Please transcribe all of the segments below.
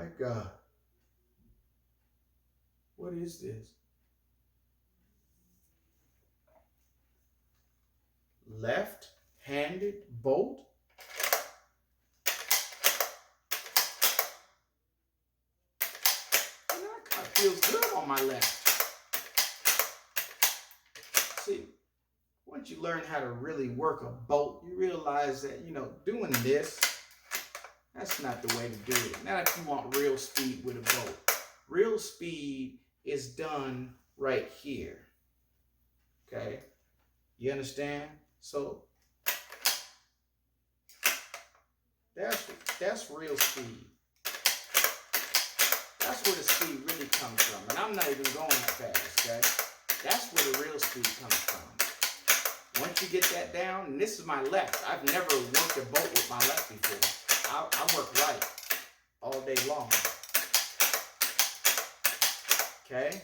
My God. What is this? Left-handed bolt? You know, that kind of feels good on my left. See, once you learn how to really work a bolt, you realize that, you know, doing this, that's not the way to do it. Not if you want real speed with a bolt. Real speed is done right here. Okay? You understand? So that's real speed. That's where the speed really comes from. And I'm not even going that fast, okay? That's where the real speed comes from. Once you get that down, and this is my left. I've never worked a bolt with my left before. I work right all day long. Okay?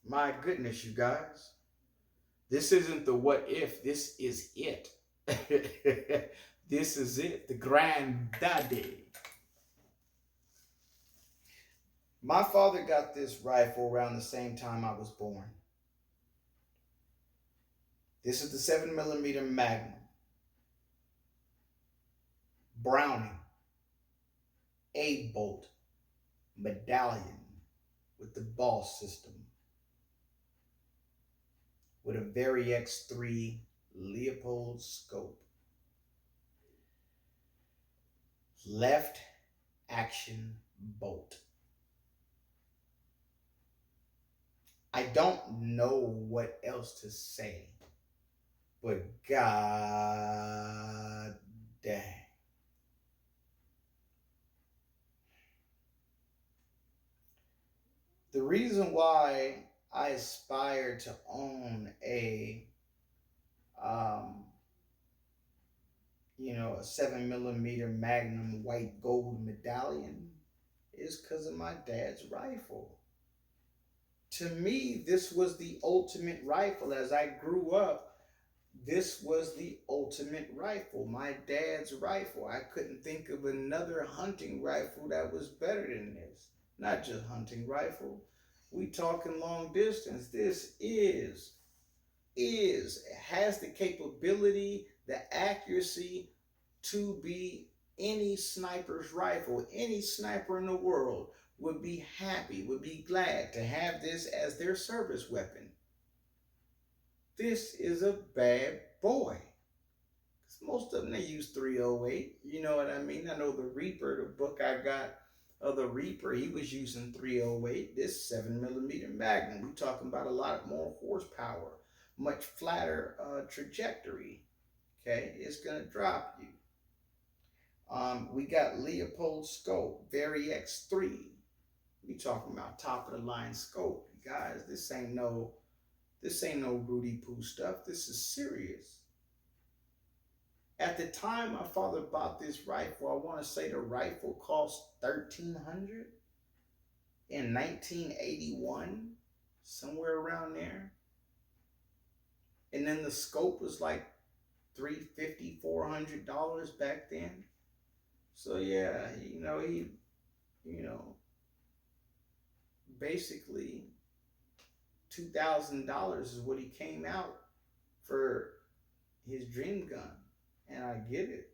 My goodness, you guys. This isn't the what if, this is it. This is it, the granddaddy. My father got this rifle around the same time I was born. This is the 7mm Magnum. Browning. A-Bolt Medallion with the boss system. With a Very X3 Leopold scope. Left action bolt. I don't know what else to say, but God dang. The reason why I aspire to own a 7mm Magnum white gold medallion is because of my dad's rifle. To me, this was the ultimate rifle. As I grew up, this was the ultimate rifle. My dad's rifle. I couldn't think of another hunting rifle that was better than this. Not just hunting rifle. We talking long distance. This has the capability, the accuracy to be any sniper's rifle. Any sniper in the world would be happy, would be glad to have this as their service weapon. This is a bad boy. Because most of them, they use 308. You know what I mean? I know the Reaper, the book I got of the Reaper, he was using 308. This 7mm Magnum, we talking about a lot more horsepower, much flatter trajectory. Okay, it's gonna drop you. We got Leopold scope, Very X3. We talking about top of the line scope, you guys. This ain't no Rudy Poo stuff. This is serious. At the time my father bought this rifle, I want to say the rifle cost $1,300 in 1981, somewhere around there. And then the scope was like $350, $400 back then. So yeah, he basically $2,000 is what he came out for his dream gun. And I get it.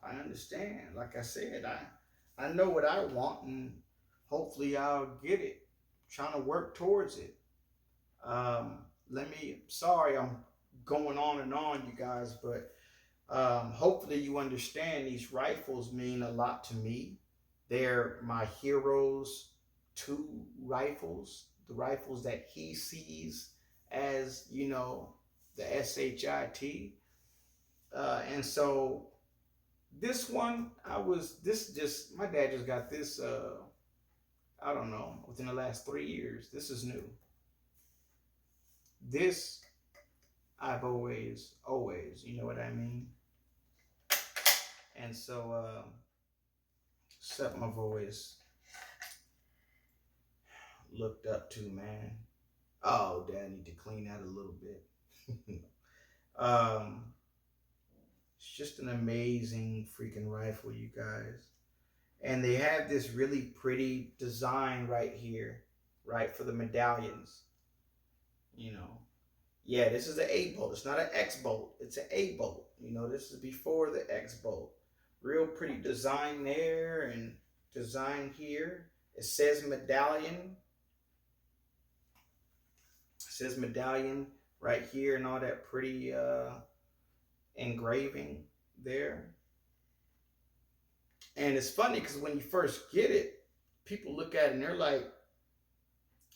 I understand. Like I said, I know what I want, and hopefully I'll get it. I'm trying to work towards it. Sorry I'm going on and on, you guys, but hopefully you understand these rifles mean a lot to me. They're my heroes, two rifles, the rifles that he sees as, the SHIT. And so this one, my dad just got this, I don't know, within the last 3 years. This is new. This, I've always, you know what I mean? And so, something I've always looked up to, man. Oh, Dad, I need to clean that a little bit. It's just an amazing freaking rifle, you guys. And they have this really pretty design right here, right, for the medallions. You know, yeah, this is an A-Bolt. It's not an X-Bolt. It's an A-Bolt. You know, this is before the X-Bolt. Real pretty design there and design here. It says medallion. It says medallion right here and all that pretty engraving there. And it's funny because when you first get it, people look at it and they're like,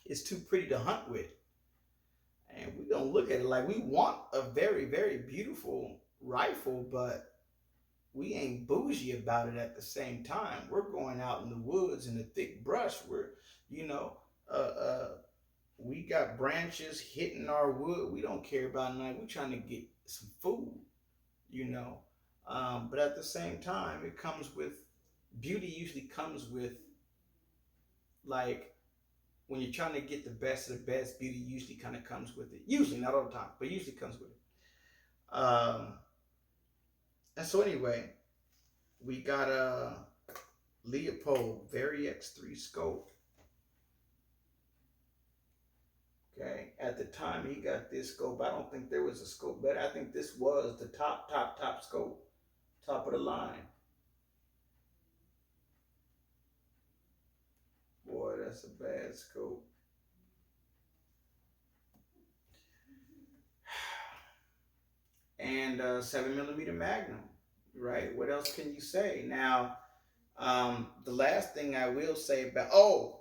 it's too pretty to hunt with. And we don't look at it like we want a very, very beautiful rifle, but we ain't bougie about it at the same time. We're going out in the woods in the thick brush. You know, uh, uh, we got branches hitting our wood. We don't care about night. We're trying to get some food, you know. But at the same time, it comes with beauty. Usually comes with like when you're trying to get the best of the best. Beauty usually kind of comes with it. Usually, not all the time, but usually comes with it. And so anyway, we got a Leopold Vari X3 scope. Okay, at the time he got this scope, I don't think there was a scope better. I think this was the top scope, top of the line. Boy, that's a bad scope. And 7mm Magnum, right? What else can you say? Now, the last thing I will say about,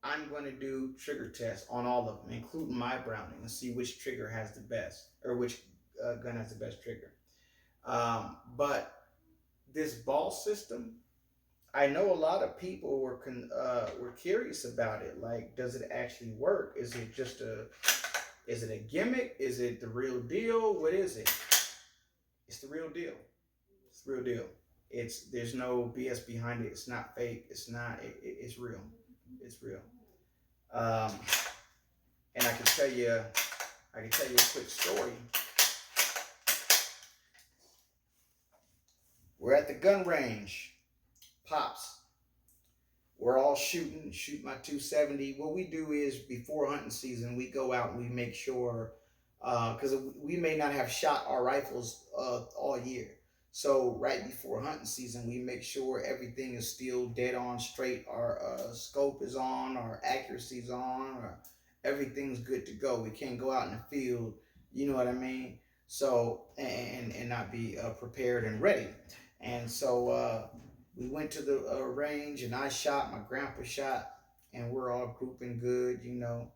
I'm going to do trigger tests on all of them, including my Browning, and see which trigger has the best, or which gun has the best trigger. But this ball system, I know a lot of people were curious about it. Like, does it actually work? Is it a gimmick? Is it the real deal? What is it? It's the real deal. It's the real deal. There's no BS behind it. It's not fake. It's not. It's real. It's real. Um, and I can tell you a quick story. We're at the gun range, pops. We're all shoot my 270. What we do is before hunting season, we go out and we make sure, because we may not have shot our rifles all year. So right before hunting season, we make sure everything is still dead on straight. Our scope is on, our accuracy is on, or everything's good to go. We can't go out in the field, you know what I mean? So and not be prepared and ready. And so we went to the range, and I shot. My grandpa shot, and we're all grouping good, you know.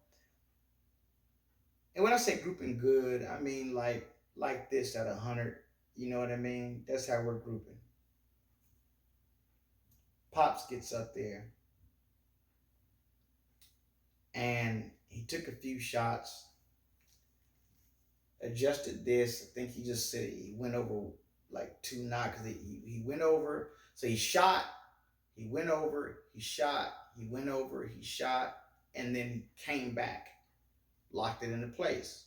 And when I say grouping good, I mean like this at 100. You know what I mean? That's how we're grouping. Pops gets up there, and he took a few shots, adjusted this. I think he just said he went over like 2 knots. He went over. So he shot, he went over, he shot, he went over, he shot, and then came back, locked it into place.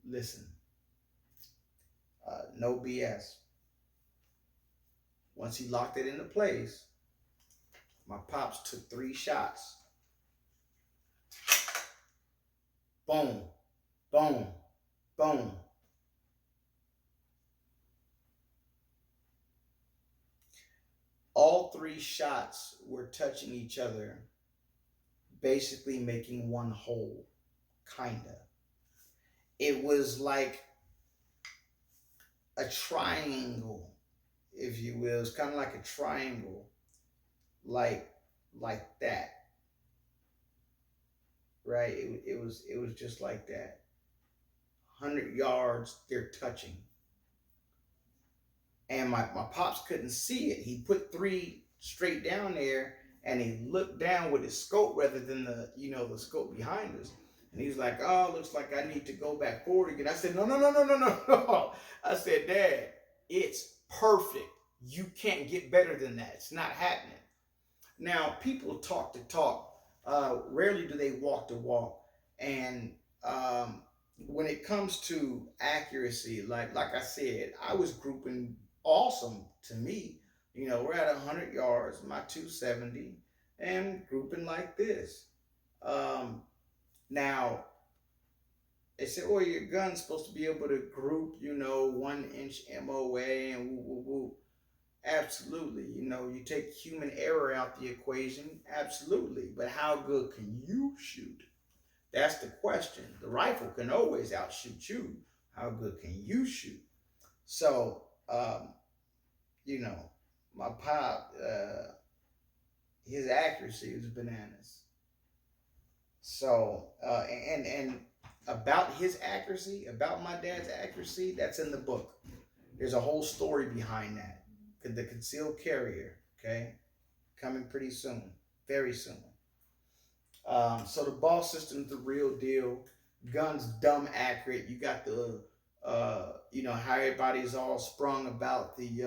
Listen, no BS. Once he locked it into place, my pops took 3 shots. Boom, boom, boom. All 3 shots were touching each other, basically making one whole, kinda. It was like a triangle, if you will. It's kind of like a triangle, like that, right? It was just like that. 100 yards, they're touching. And my pops couldn't see it. He put 3 straight down there, and he looked down with his scope rather than the scope behind us. And he was like, "Oh, looks like I need to go back forward again." I said, "No, no, no, no, no, no, no." I said, "Dad, it's perfect. You can't get better than that. It's not happening." Now, people talk to talk. Rarely do they walk to walk. And when it comes to accuracy, like I said, I was grouping awesome to me. We're at 100 yards, my 270, and grouping like this. Now, they said, oh, your gun's supposed to be able to group, 1 inch MOA and woo, woo, woo. Absolutely. You take human error out the equation. Absolutely. But how good can you shoot? That's the question. The rifle can always outshoot you. How good can you shoot? So, my pop, his accuracy was bananas. So, and about his accuracy, about my dad's accuracy, that's in the book. There's a whole story behind that. The concealed carrier, okay, coming pretty soon, very soon. So the ball system's the real deal. Guns dumb accurate. You got the, how everybody's all sprung about the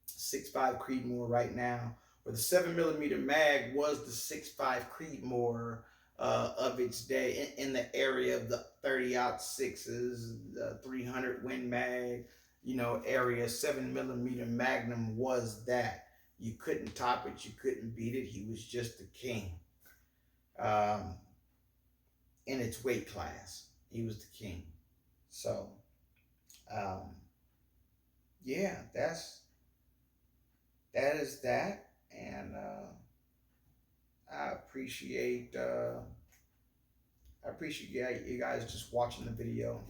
6.5 Creedmoor right now, where the 7mm mag was the 6.5 Creedmoor of its day in the area of the 30-06s, the 300 Win Mag, area. 7mm Magnum was that. You couldn't top it. You couldn't beat it. He was just the king. In its weight class, he was the king. So, yeah, that is that. And I appreciate you guys just watching the video.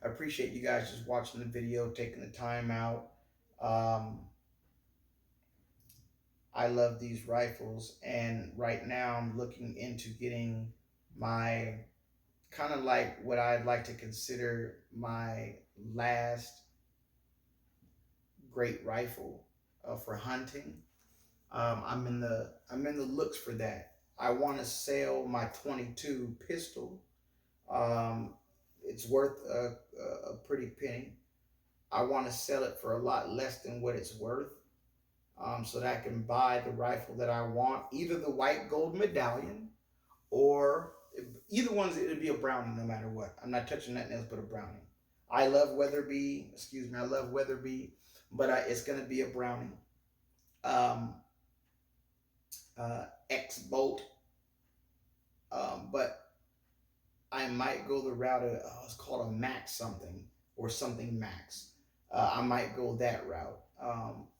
I appreciate you guys just watching the video, taking the time out. I love these rifles, and right now I'm looking into getting my kind of like what I'd like to consider my last great rifle for hunting. I'm in the looks for that. I want to sell my 22 pistol. It's worth a pretty penny. I want to sell it for a lot less than what it's worth, so that I can buy the rifle that I want, either the white gold medallion, or either one's, it'll be a Browning no matter what. I'm not touching nothing else but a Browning. I love Weatherby, but it's going to be a Browning. X-Bolt. But I might go the route of, it's called a Max something, or something Max. I might go that route.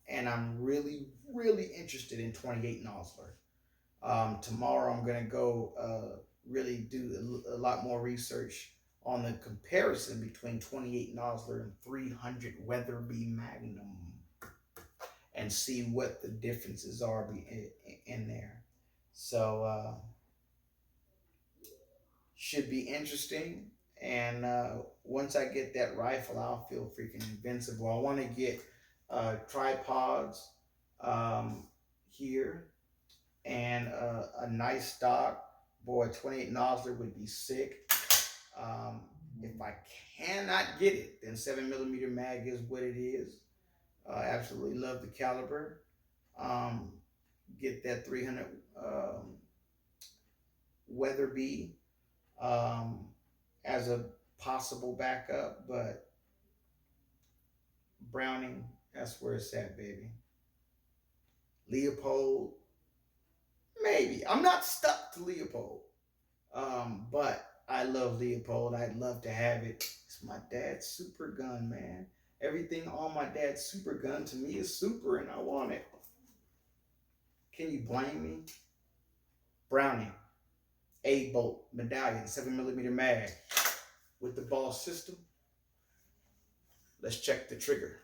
And I'm really, really interested in 28 Nosler. Tomorrow I'm going to go really do a lot more research on the comparison between 28 Nosler and 300 Weatherby Magnum, and see what the differences are in there. So should be interesting. And once I get that rifle, I'll feel freaking invincible. I want to get tripods here, and a nice stock. Boy, 28 Nosler would be sick. If I cannot get it, then 7mm mag is what it is. Absolutely love the caliber. Get that 300 Weatherby as a possible backup, but Browning, that's where it's at, baby. Leopold, maybe. I'm not stuck to Leopold, but I love Leopold. I'd love to have it. It's my dad's super gun, man. Everything on my dad's super gun to me is super, and I want it. Can you blame me? Browning, A-Bolt Medallion, 7mm mag with the ball system. Let's check the trigger.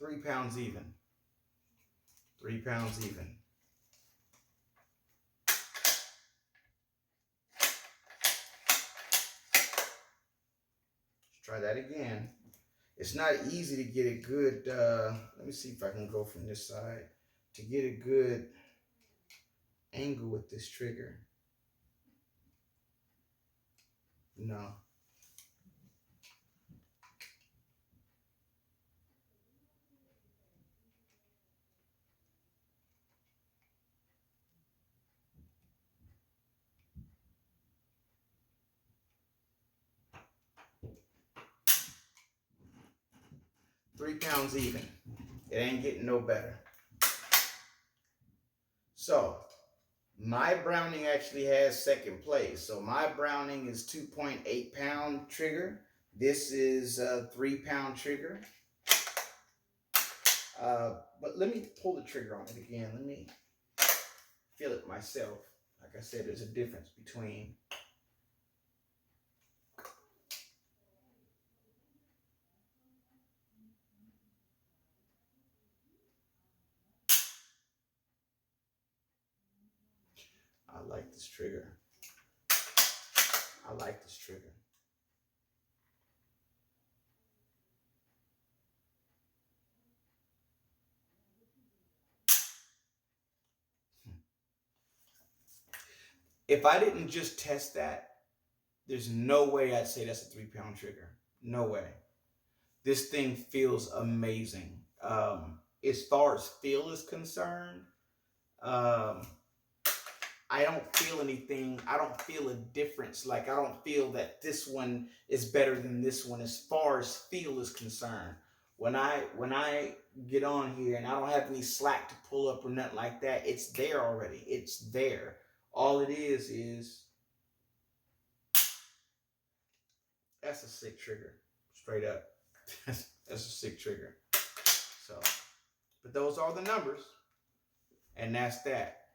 £3 even. 3 pounds even. Let's try that again. It's not easy to get a good, let me see if I can go from this side to get a good angle with this trigger. No. £3 even. It ain't getting no better. So my Browning actually has second place. So my Browning is 2.8 pound trigger. This is a 3 pound trigger. But let me pull the trigger on it again. Let me feel it myself. Like I said, there's a difference between I like this trigger. I like this trigger. If I didn't just test that, there's no way I'd say that's a 3 pound trigger. No way. This thing feels amazing. As far as feel is concerned, um, I don't feel anything. I don't feel a difference. Like I don't feel that this one is better than this one as far as feel is concerned. When I get on here and I don't have any slack to pull up or nothing like that, it's there already. It's there. All it is that's a sick trigger. Straight up. That's a sick trigger. So, but those are the numbers. And that's that.